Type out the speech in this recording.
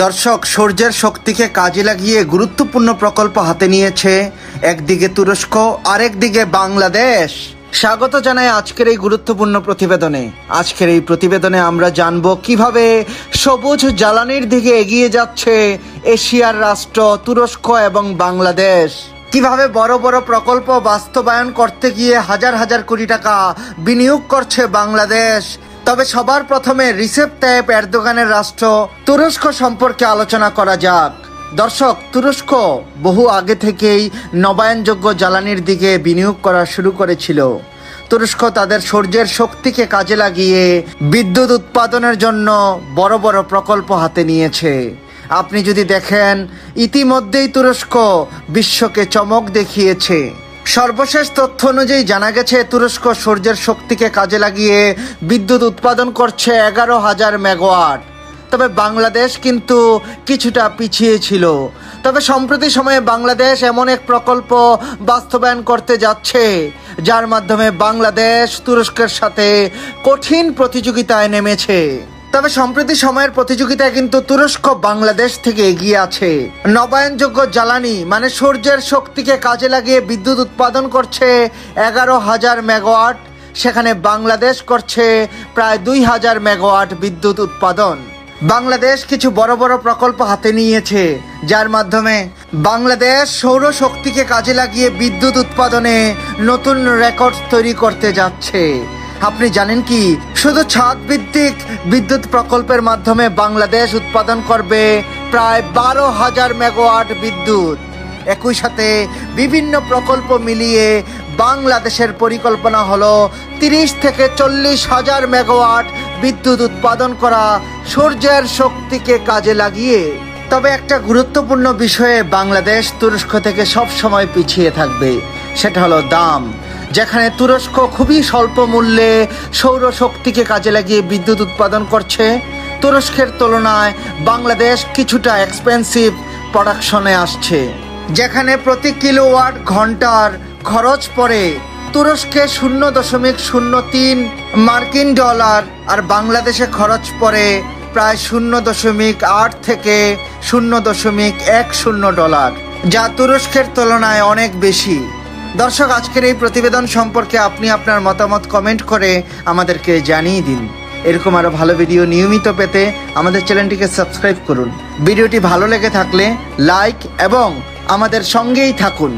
দর্শক, সূর্যের শক্তিকে কাজে লাগিয়ে গুরুত্বপূর্ণ প্রকল্প হাতে নিয়েছে একদিকে তুরস্ক, আরেকদিকে বাংলাদেশ। স্বাগত জানাই আজকের এই গুরুত্বপূর্ণ প্রতিবেদনে। আজকের এই প্রতিবেদনে আমরা জানব কিভাবে সবুজ জ্বালানির দিকে এগিয়ে যাচ্ছে এশিয়ার রাষ্ট্র তুরস্ক এবং বাংলাদেশ। কিভাবে বড় বড় প্রকল্প বাস্তবায়ন করতে গিয়ে হাজার হাজার কোটি টাকা বিনিয়োগ করছে বাংলাদেশ। তবে সবার প্রথমে রিসেপ তাইয়েপ এরদোগানের রাষ্ট্র তুরস্ক সম্পর্কে আলোচনা করা যাক। দর্শক, তুরস্ক বহু আগে থেকেই নবায়নযোগ্য জ্বালানির দিকে বিনিয়োগ করা শুরু করেছিল। তুরস্ক তাদের সূর্যের শক্তিকে কাজে লাগিয়ে বিদ্যুৎ উৎপাদনের জন্য বড় বড় প্রকল্প হাতে নিয়েছে। আপনি যদি দেখেন, ইতিমধ্যেই তুরস্ক বিশ্বকে চমক দেখিয়েছে। সর্বশেষ তথ্য অনুযায়ী জানা গেছে, তুরস্ক সূর্যের শক্তিকে কাজে লাগিয়ে বিদ্যুৎ উৎপাদন করছে 11,000 মেগাওয়াট। তবে বাংলাদেশ কিন্তু কিছুটা পিছিয়ে ছিল। তবে সম্প্রতি সময়ে বাংলাদেশ এমন এক প্রকল্প বাস্তবায়ন করতে যাচ্ছে, যার মাধ্যমে বাংলাদেশ তুরস্কের সাথে কঠিন প্রতিযোগিতায় নেমেছে। তবে সম্প্রতি সময়ের প্রতিযোগিতায় কিন্তু তুরস্ক বাংলাদেশ থেকে এগিয়ে আছে। নবায়নযোগ্য জ্বালানি মানে সূর্যের শক্তিকে কাজে লাগিয়ে বিদ্যুৎ উৎপাদন করছে 11,000 মেগাওয়াট, সেখানে বাংলাদেশ করছে প্রায় 2,000 মেগাওয়াট বিদ্যুৎ উৎপাদন। বাংলাদেশ কিছু বড় বড় প্রকল্প হাতে নিয়েছে, যার মাধ্যমে বাংলাদেশ সৌরশক্তিকে কাজে লাগিয়ে বিদ্যুৎ উৎপাদনে নতুন রেকর্ড তৈরি করতে যাচ্ছে। আপনি জানেন কি, শুধু ছাদ ভিত্তিক বিদ্যুৎ প্রকল্পের মাধ্যমে বাংলাদেশ উৎপাদন করবে প্রায় 12,000 মেগাওয়াট বিদ্যুৎ। একই সাথে বিভিন্ন প্রকল্প মিলিয়ে বাংলাদেশের পরিকল্পনা হলো 30 থেকে 40,000 মেগাওয়াট বিদ্যুৎ উৎপাদন করা সূর্যের শক্তিকে কাজে লাগিয়ে। তবে একটা গুরুত্বপূর্ণ বিষয়ে বাংলাদেশ তুরস্ক থেকে সব সময় পিছিয়ে থাকবে, সেটা হলো দাম। যেখানে তুরস্ক খুবই স্বল্প মূল্যে সৌরশক্তিকে কাজে লাগিয়ে বিদ্যুৎ উৎপাদন করছে, তুরস্কের তুলনায় বাংলাদেশ কিছুটা এক্সপেন্সিভ প্রোডাকশনে আসছে। যেখানে প্রতি কিলোওয়াট ঘন্টার খরচ পড়ে তুরস্কে 0.03 মার্কিন ডলার, আর বাংলাদেশে খরচ পড়ে প্রায় 0.8 থেকে 0.10 ডলার, যা তুরস্কের তুলনায় অনেক বেশি। দর্শক, আজকের এই প্রতিবেদন সম্পর্কে আপনি আপনার মতামত কমেন্ট করে আমাদেরকে জানিয়ে দিন। এরকম আরো ভালো ভিডিও নিয়মিত পেতে আমাদের চ্যানেলটিকে সাবস্ক্রাইব করুন। ভিডিওটি ভালো লেগে থাকলে লাইক এবং আমাদের সঙ্গেই থাকুন।